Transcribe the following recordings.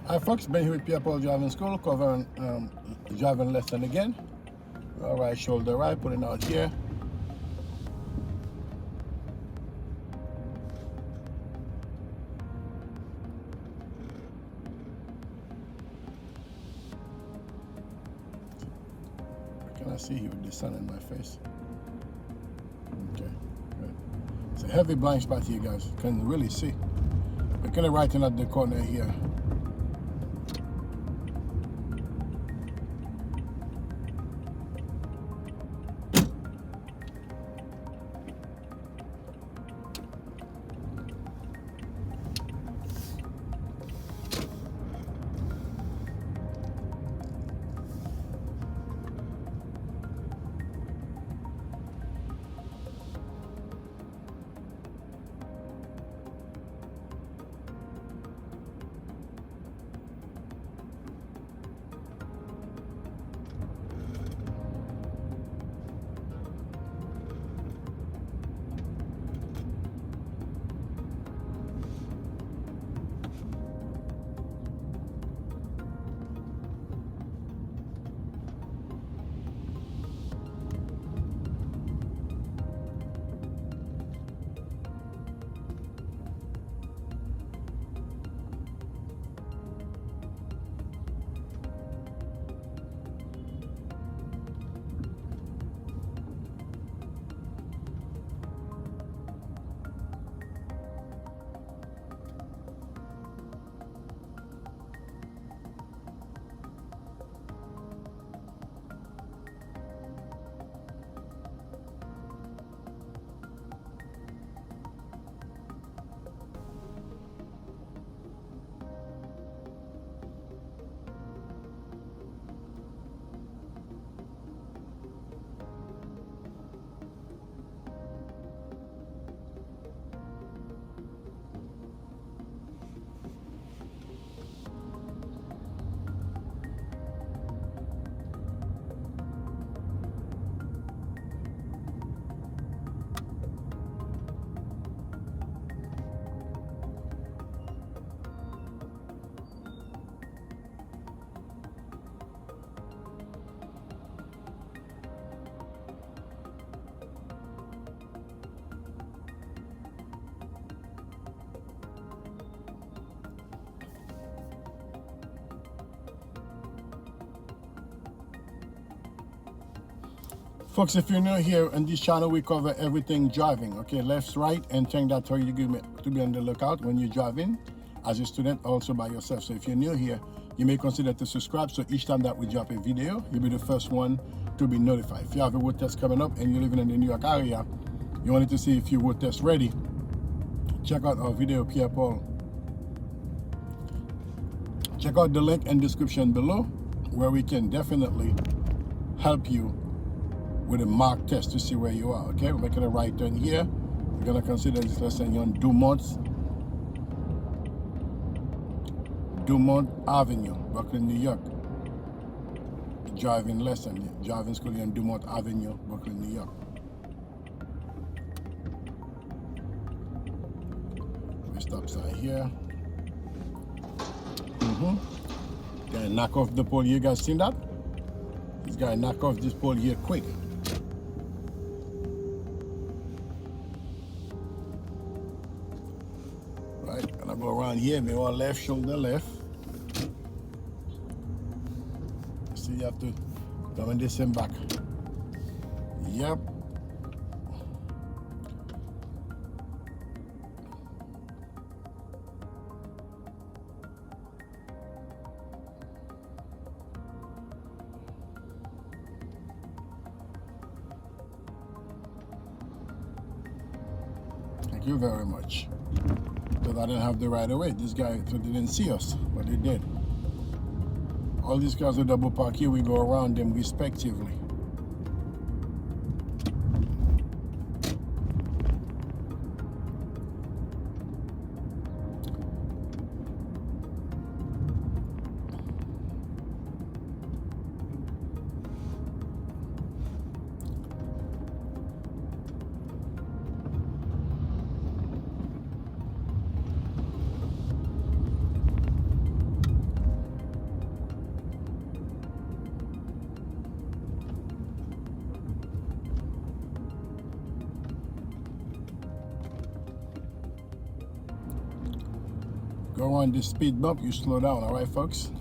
Hi folks, Ben here with Pierre Driving School, covering driving lesson again. All right, shoulder right, putting out here. Can I see you with the sun in my face? Okay, good. It's a heavy blind spot here, guys. You can really see. We're kind of right in at the corner here. Folks, if you're new here on this channel, we cover everything driving, okay, left, right, and things that are you to be on the lookout when you're driving as a student, also by yourself. So if you're new here, you may consider to subscribe, so each time that we drop a video, you'll be the first one to be notified. If you have a road test coming up and you're living in the New York area, you wanted to see if your road test ready, check out our video, Pierre Paul. Check out the link in the description below, where we can definitely help you with a mock test to see where you are. Okay, we're making a right turn here. We're gonna consider this lesson on Dumont Avenue, Brooklyn, New York. Driving lesson, driving school on Dumont Avenue, Brooklyn, New York. We stop sign here. Gonna knock off the pole. You guys seen that? This guy knock off this pole here quick. Right, gonna go around here, maybe on left shoulder left. See, you have to come in this and back. Yep. Thank you very much. Because I didn't have the right of way. This guy didn't see us, but he did. All these cars are double park here, we go around them respectively. go on this speed bump, you slow down, all right, folks?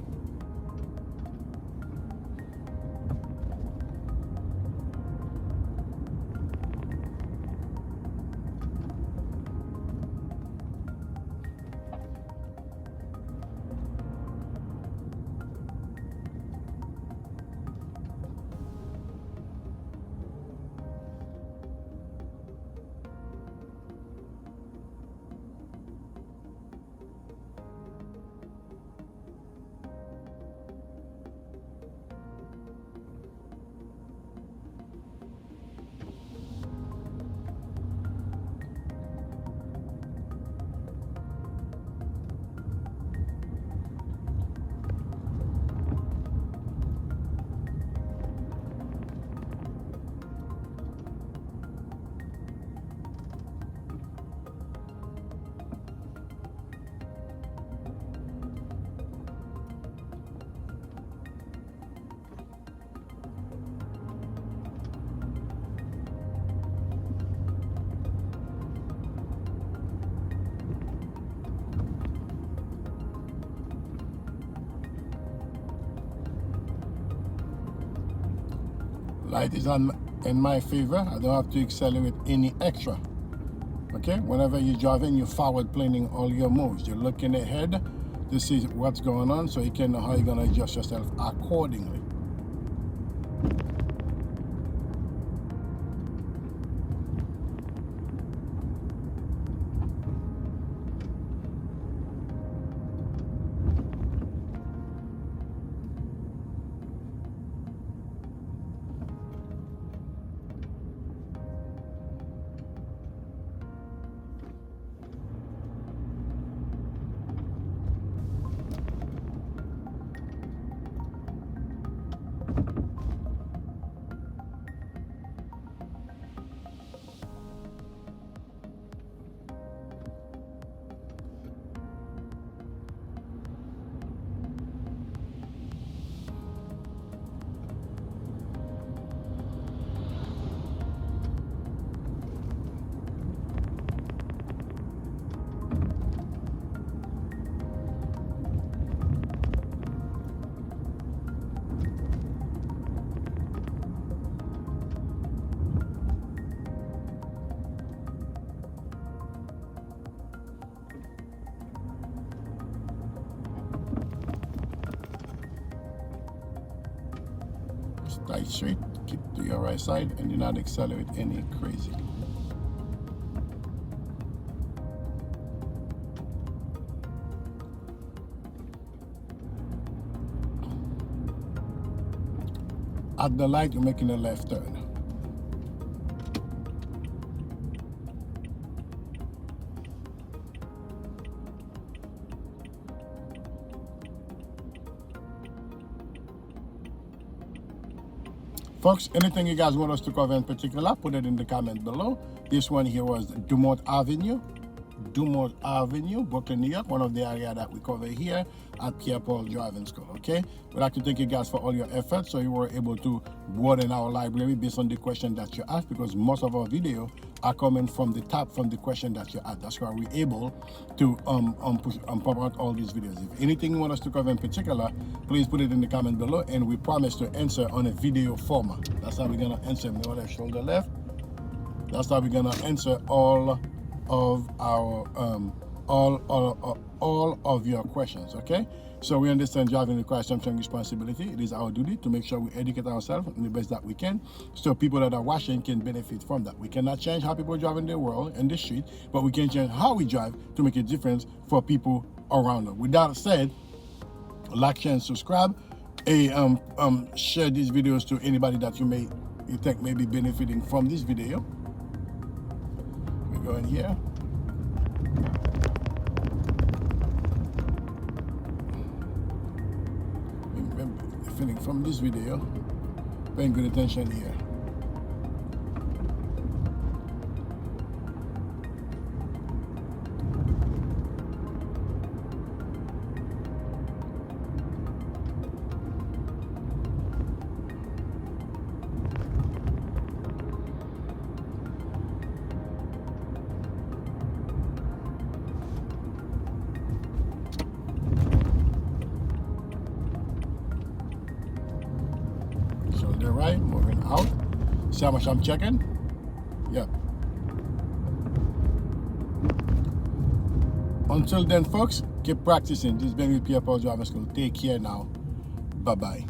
Light is on in my favor. I don't have to accelerate any extra. Okay, whenever you're driving, you're forward planning all your moves. You're looking ahead to see what's going on so you can know how you're going to adjust yourself accordingly. Stay straight, keep to your right side, and do not accelerate any crazy. At the light, you're making a left turn. Folks, anything you guys want us to cover in particular, put it in the comment below. This one here was Dumont Avenue, Brooklyn, New York, one of the area that we cover here at Pierre Driving School, okay? We'd like to thank you guys for all your efforts so you were able to broaden our library based on the question that you asked, because most of our video are coming from the top from the question that you asked. That's why we're able to pop out all these videos. If anything you want us to cover in particular, please put it in the comment below, and we promise to answer on a video format. That's how we're gonna answer middle left, shoulder left. That's how we're gonna answer all of our all of your questions, okay? So we understand driving requires some responsibility. It is our duty to make sure we educate ourselves in the best that we can, so people that are watching can benefit from that. We cannot change how people drive in the world, in the street, but we can change how we drive to make a difference for people around us. With that said, like, share, and subscribe. Share these videos to anybody that you think may be benefiting from this video. We go in here. From this video, paying good attention here. the right, moving out. See how much I'm checking? Yep. Until then, folks, keep practicing. This has been with Pierre Driving School. Take care now. Bye-bye.